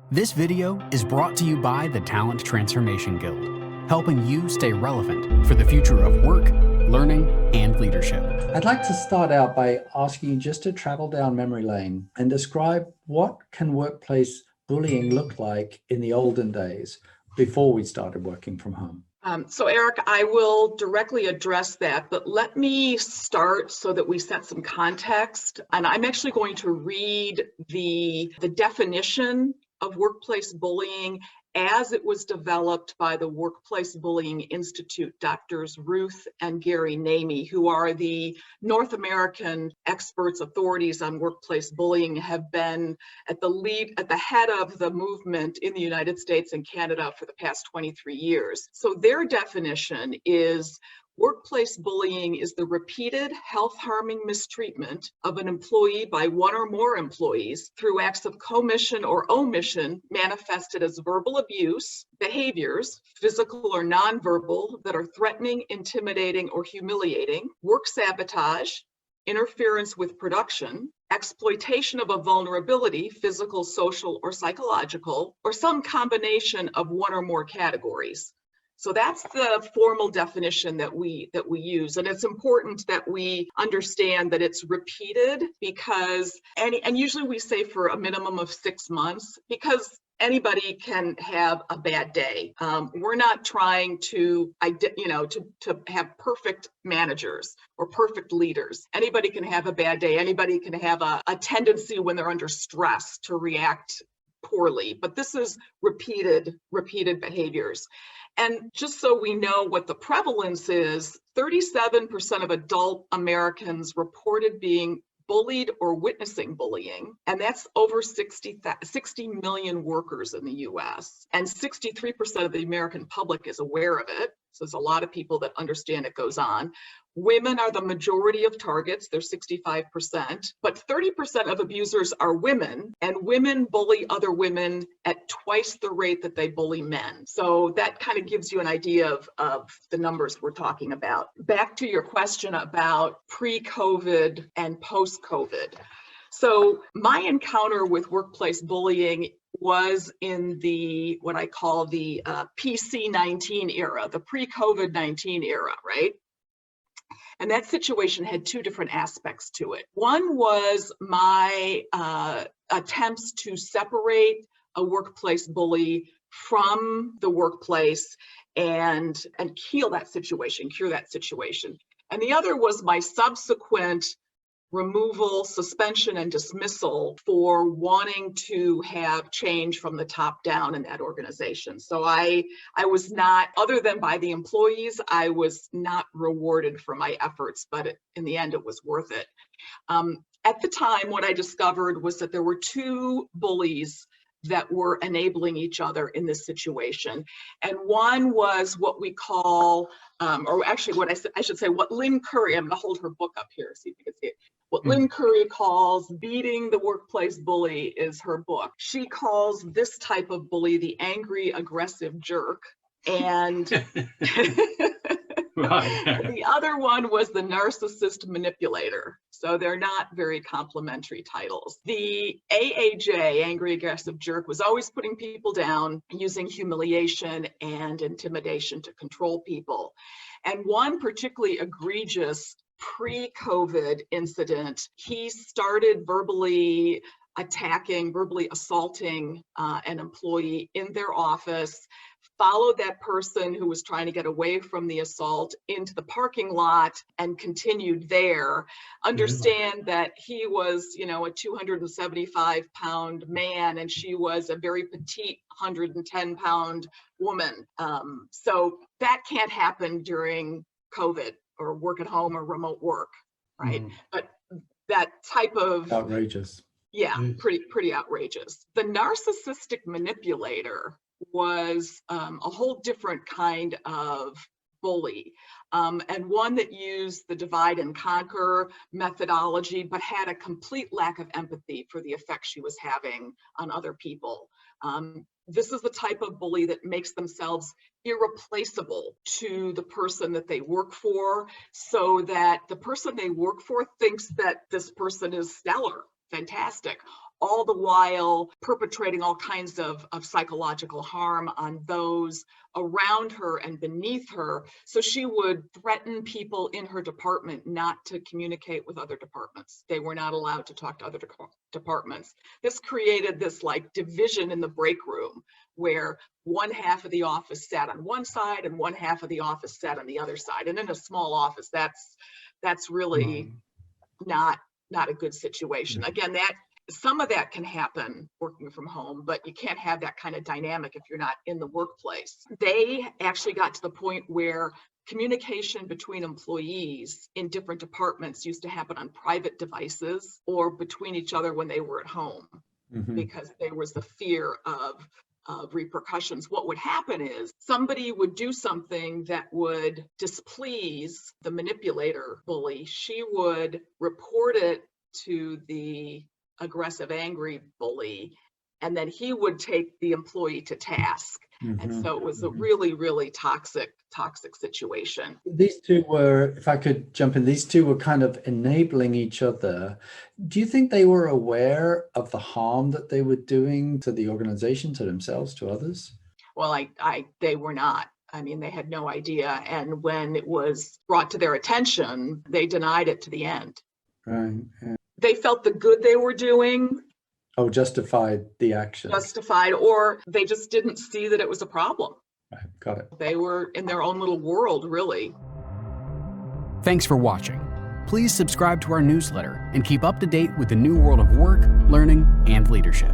This video is brought to you by the Talent Transformation Guild, helping you stay relevant for the future of work, learning, and leadership. I'd like to start out by asking you just to travel down memory lane and describe what can workplace bullying look like in the olden days before we started working from home. So Eric, I will directly address that, but let me start so that we set some context. And I'm actually going to read the definition of workplace bullying as it was developed by the Workplace Bullying Institute, Doctors Ruth and Gary Namey, who are the North American experts, authorities on workplace bullying, have been at the head of the movement in the United States and Canada for the past 23 years. So their definition is: workplace bullying is the repeated health-harming mistreatment of an employee by one or more employees through acts of commission or omission manifested as verbal abuse, behaviors, physical or nonverbal, that are threatening, intimidating, or humiliating, work sabotage, interference with production, exploitation of a vulnerability, physical, social, or psychological, or some combination of one or more categories. So that's the formal definition that we use. And it's important that we understand that it's repeated because, and usually we say for a minimum of 6 months, because anybody can have a bad day. We're not trying to have perfect managers or perfect leaders. Anybody can have a bad day. Anybody can have a tendency when they're under stress to react poorly, but this is repeated behaviors. And just so we know what the prevalence is, 37% of adult Americans reported being bullied or witnessing bullying, and that's over 60 million workers in the US. And 63% of the American public is aware of it. So there's a lot of people that understand it goes on. Women are the majority of targets, they're 65%, but 30% of abusers are women, and women bully other women at twice the rate that they bully men. So that kind of gives you an idea of the numbers we're talking about. Back to your question about pre-COVID and post-COVID. So my encounter with workplace bullying was in the, what I call the PC-19 era, the pre-COVID-19 era, right? And that situation had two different aspects to it. One was my attempts to separate a workplace bully from the workplace and cure that situation. And the other was my subsequent removal, suspension, and dismissal for wanting to have change from the top down in that organization. So I was not, other than by the employees, I was not rewarded for my efforts, but in the end, it was worth it. At the time, what I discovered was that there were two bullies that were enabling each other in this situation. And one was what we call, or actually what I should say, what Lynn Currys, I'm gonna hold her book up here, see if you can see it. What Lynn Currys calls Beating the Workplace Bully is her book. She calls this type of bully the angry, aggressive jerk. And the other one was the narcissist manipulator. So they're not very complimentary titles. The AAJ, angry, aggressive jerk, was always putting people down, using humiliation and intimidation to control people. And one particularly egregious pre-COVID incident, he started verbally attacking, verbally assaulting an employee in their office, followed that person who was trying to get away from the assault into the parking lot and continued there. Understand that he was, a 275-pound man and she was a very petite 110-pound woman. So that can't happen during COVID or work at home or remote work, right? But that type of outrageous. Yeah, pretty outrageous. The narcissistic manipulator was a whole different kind of bully, and one that used the divide and conquer methodology, but had a complete lack of empathy for the effect she was having on other people. This is the type of bully that makes themselves irreplaceable to the person that they work for, so that the person they work for thinks that this person is stellar, fantastic. all the while perpetrating all kinds of psychological harm on those around her and beneath her. So she would threaten people in her department not to communicate with other departments. They were not allowed to talk to other departments. This created this like division in the break room where one half of the office sat on one side and one half of the office sat on the other side. And in a small office, that's really not a good situation. Again, some of that can happen working from home, but you can't have that kind of dynamic if you're not in the workplace. They actually got to the point where communication between employees in different departments used to happen on private devices or between each other when they were at home, because there was the fear of repercussions. What would happen is somebody would do something that would displease the manipulator bully. She would report it to the aggressive, angry bully, and then he would take the employee to task. And so it was a really, really toxic situation. These two were, if I could jump in, these two were kind of enabling each other. Do you think they were aware of the harm that they were doing to the organization, to themselves, to others? Well, they were not. I mean, they had no idea. And when it was brought to their attention, they denied it to the end. Right. Yeah. They felt the good they were doing. Oh, justified the action. Justified, or they just didn't see that it was a problem. Right, got it. They were in their own little world, really. Thanks for watching. Please subscribe to our newsletter and keep up to date with the new world of work, learning, and leadership.